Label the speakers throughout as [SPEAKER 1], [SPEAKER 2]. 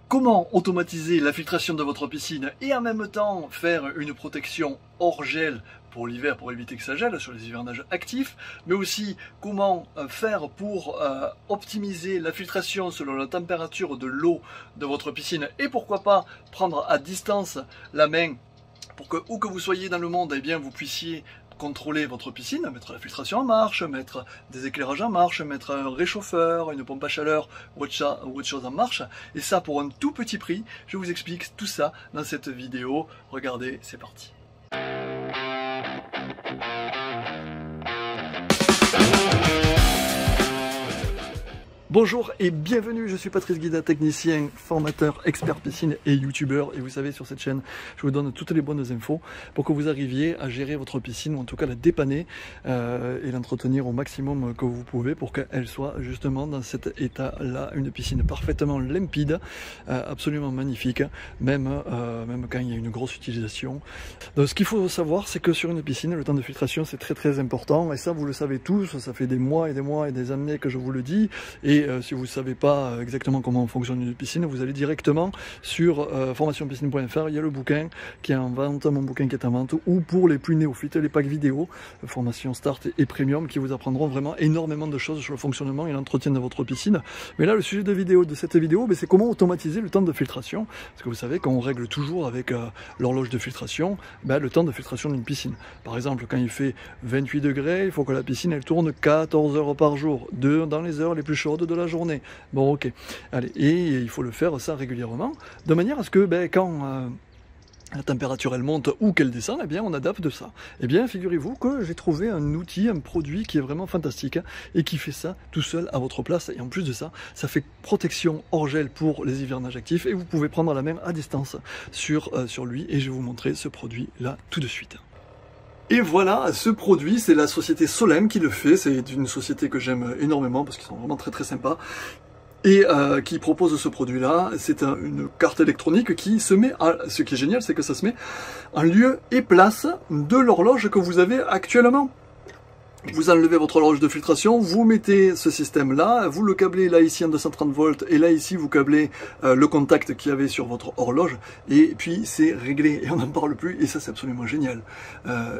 [SPEAKER 1] Comment automatiser la filtration de votre piscine et en même temps faire une protection hors gel pour l'hiver pour éviter que ça gèle sur les hivernages actifs, mais aussi comment faire pour optimiser la filtration selon la température de l'eau de votre piscine et pourquoi pas prendre à distance la main pour que où que vous soyez dans le monde, eh bien, vous puissiez contrôler votre piscine, mettre la filtration en marche, mettre des éclairages en marche, mettre un réchauffeur, une pompe à chaleur ou autre chose en marche. Et ça pour un tout petit prix. Je vous explique tout ça dans cette vidéo. Regardez, c'est parti. Bonjour et bienvenue, je suis Patrice Guida, technicien, formateur, expert piscine et youtubeur. Et vous savez, sur cette chaîne, je vous donne toutes les bonnes infos pour que vous arriviez à gérer votre piscine, ou en tout cas la dépanner et l'entretenir au maximum que vous pouvez pour qu'elle soit justement dans cet état-là. Une piscine parfaitement limpide, absolument magnifique, même quand il y a une grosse utilisation. Donc, ce qu'il faut savoir, c'est que sur une piscine, le temps de filtration, c'est très important. Et ça, vous le savez tous, ça fait des mois et des mois et des années que je vous le dis. Et si vous ne savez pas exactement comment fonctionne une piscine, vous allez directement sur formationpiscine.fr. Il y a le bouquin qui est en vente, mon bouquin qui est en vente, ou pour les plus néophytes, les packs vidéo, formation start et premium, qui vous apprendront vraiment énormément de choses sur le fonctionnement et l'entretien de votre piscine. Mais là, le sujet de cette vidéo, c'est comment automatiser le temps de filtration. Parce que vous savez qu'on règle toujours avec l'horloge de filtration, le temps de filtration d'une piscine. Par exemple, quand il fait 28 degrés, il faut que la piscine elle tourne 14 heures par jour, dans les heures les plus chaudes de la journée. Bon, ok. Allez, et il faut le faire ça régulièrement, de manière à ce que quand la température elle monte ou qu'elle descend, eh bien on adapte de ça. Eh bien figurez-vous que j'ai trouvé un outil, un produit qui est vraiment fantastique et qui fait ça tout seul à votre place. Et en plus de ça, ça fait protection hors gel pour les hivernages actifs et vous pouvez prendre la main à distance sur lui. Et je vais vous montrer ce produit là tout de suite. Et voilà, ce produit, c'est la société Solem qui le fait. C'est une société que j'aime énormément parce qu'ils sont vraiment très sympas. Et qui propose ce produit-là. C'est une carte électronique qui se met à... Ce qui est génial, c'est que ça se met en lieu et place de l'horloge que vous avez actuellement. Vous enlevez votre horloge de filtration, vous mettez ce système-là, vous le câblez là ici en 230 volts et là ici vous câblez le contact qu'il y avait sur votre horloge et puis c'est réglé et on n'en parle plus et ça c'est absolument génial.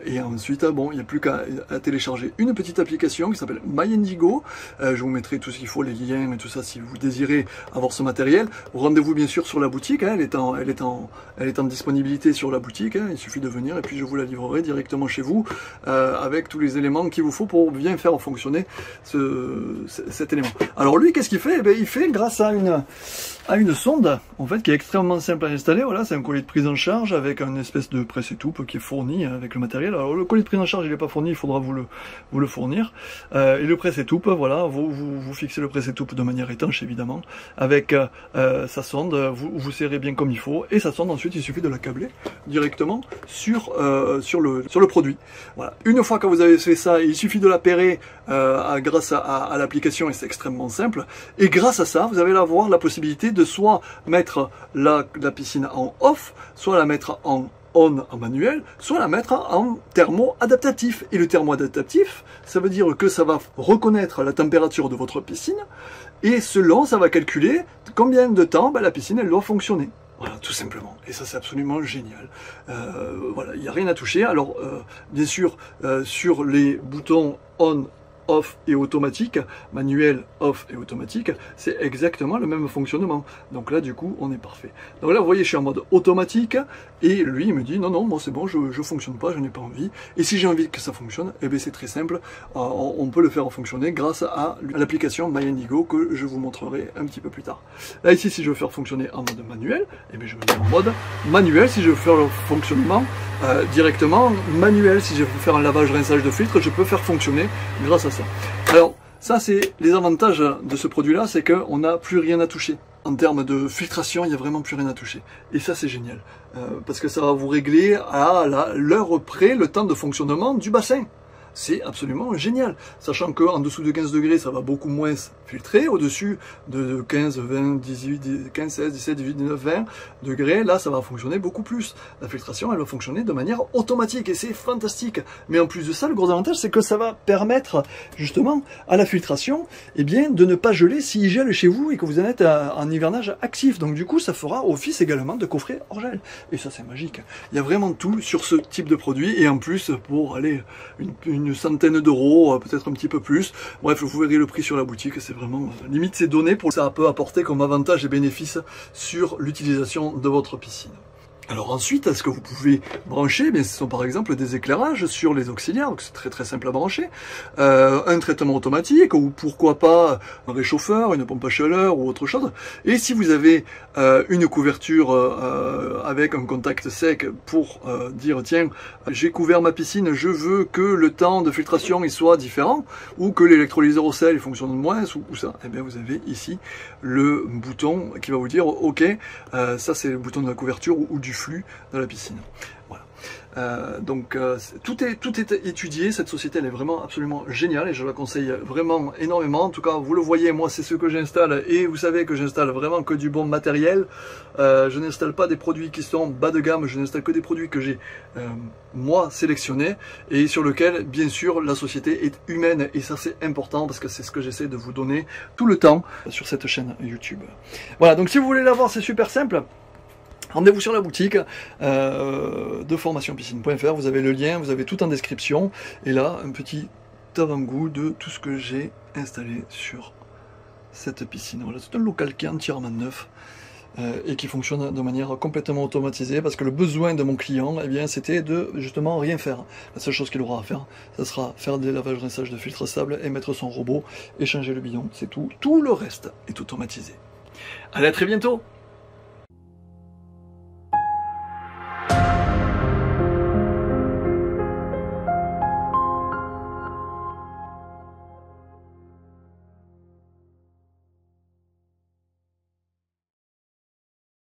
[SPEAKER 1] Et ensuite, bon, il n'y a plus qu'à télécharger une petite application qui s'appelle MyIndigo. Je vous mettrai tout ce qu'il faut, les liens et tout ça si vous désirez avoir ce matériel. Rendez-vous bien sûr sur la boutique, hein, elle est en disponibilité sur la boutique, hein, il suffit de venir et puis je vous la livrerai directement chez vous avec tous les éléments qu'il vous faut pour bien faire fonctionner cet élément. Alors lui, qu'est-ce qu'il fait? Il fait grâce à une sonde en fait qui est extrêmement simple à installer. Voilà, c'est un collier de prise en charge avec une espèce de presse-étoupe qui est fourni avec le matériel. Alors le collier de prise en charge il n'est pas fourni, il faudra vous le fournir. Et le presse-étoupe, voilà, vous fixez le presse-étoupe de manière étanche évidemment avec sa sonde, vous serrez bien comme il faut et sa sonde ensuite il suffit de la câbler directement sur le produit. Voilà, une fois que vous avez fait ça, il suffit de la pairer grâce à l'application et c'est extrêmement simple. Et grâce à ça, vous allez avoir la possibilité de soit mettre la piscine en off, soit la mettre en on en manuel, soit la mettre en thermo-adaptatif. Et le thermo-adaptatif, ça veut dire que ça va reconnaître la température de votre piscine et selon, ça va calculer combien de temps la piscine elle doit fonctionner. Voilà, tout simplement. Et ça, c'est absolument génial. Voilà, il n'y a rien à toucher. Alors, bien sûr, sur les boutons on, off et automatique, manuel, off et automatique, c'est exactement le même fonctionnement. Donc là, du coup, on est parfait. Donc là, vous voyez, je suis en mode automatique et lui, il me dit non, moi c'est bon, je fonctionne pas, je n'ai pas envie. Et si j'ai envie que ça fonctionne, eh bien c'est très simple. On peut le faire fonctionner grâce à l'application MyIndigo que je vous montrerai un petit peu plus tard. Là, ici, si je veux faire fonctionner en mode manuel, eh bien je me mets en mode manuel. Si je veux faire le fonctionnement directement manuel, si je veux faire un lavage, rinçage de filtre, je peux faire fonctionner grâce à ça. Alors, ça c'est les avantages de ce produit-là, c'est qu'on n'a plus rien à toucher. En termes de filtration, il n'y a vraiment plus rien à toucher. Et ça c'est génial, parce que ça va vous régler à l'heure près le temps de fonctionnement du bassin. c'est absolument génial. Sachant qu'en dessous de 15 degrés, ça va beaucoup moins filtrer. Au-dessus de 15, 20, 18, 15, 16, 17, 18, 19, 20 degrés, là, ça va fonctionner beaucoup plus. La filtration, elle va fonctionner de manière automatique et c'est fantastique. Mais en plus de ça, le gros avantage, c'est que ça va permettre justement à la filtration eh bien, de ne pas geler s'il gèle chez vous et que vous en êtes en hivernage actif. Donc du coup, ça fera office également de coffret hors gel. Et ça, c'est magique. Il y a vraiment tout sur ce type de produit et en plus, pour aller une centaine d'euros, peut-être un petit peu plus. Bref, vous verrez le prix sur la boutique, c'est vraiment limite c'est donné pour ça peut apporter comme avantage et bénéfice sur l'utilisation de votre piscine. Alors ensuite, ce que vous pouvez brancher, ce sont par exemple des éclairages sur les auxiliaires, donc c'est très simple à brancher, un traitement automatique ou pourquoi pas un réchauffeur, une pompe à chaleur ou autre chose. Et si vous avez une couverture avec un contact sec pour dire tiens, j'ai couvert ma piscine, je veux que le temps de filtration il soit différent ou que l'électrolyseur au sel il fonctionne moins ou ça, et bien vous avez ici le bouton qui va vous dire ok, ça c'est le bouton de la couverture ou du flux de la piscine. Voilà. Tout est étudié, cette société elle est vraiment absolument géniale et je la conseille vraiment énormément. En tout cas vous le voyez, moi c'est ce que j'installe et vous savez que j'installe vraiment que du bon matériel. Je n'installe pas des produits qui sont bas de gamme, je n'installe que des produits que j'ai moi sélectionnés et sur lesquels bien sûr la société est humaine et ça c'est important parce que c'est ce que j'essaie de vous donner tout le temps sur cette chaîne YouTube. Voilà, donc si vous voulez l'avoir c'est super simple. Rendez-vous sur la boutique de formationpiscine.fr, vous avez le lien, vous avez tout en description, et là, un petit avant-goût de tout ce que j'ai installé sur cette piscine. Voilà, c'est un local qui est entièrement neuf et qui fonctionne de manière complètement automatisée, parce que le besoin de mon client, eh bien, c'était de justement rien faire. La seule chose qu'il aura à faire, ça sera faire des lavages, rinçages de filtre stable et mettre son robot et changer le bidon, c'est tout. Tout le reste est automatisé. Allez, à très bientôt!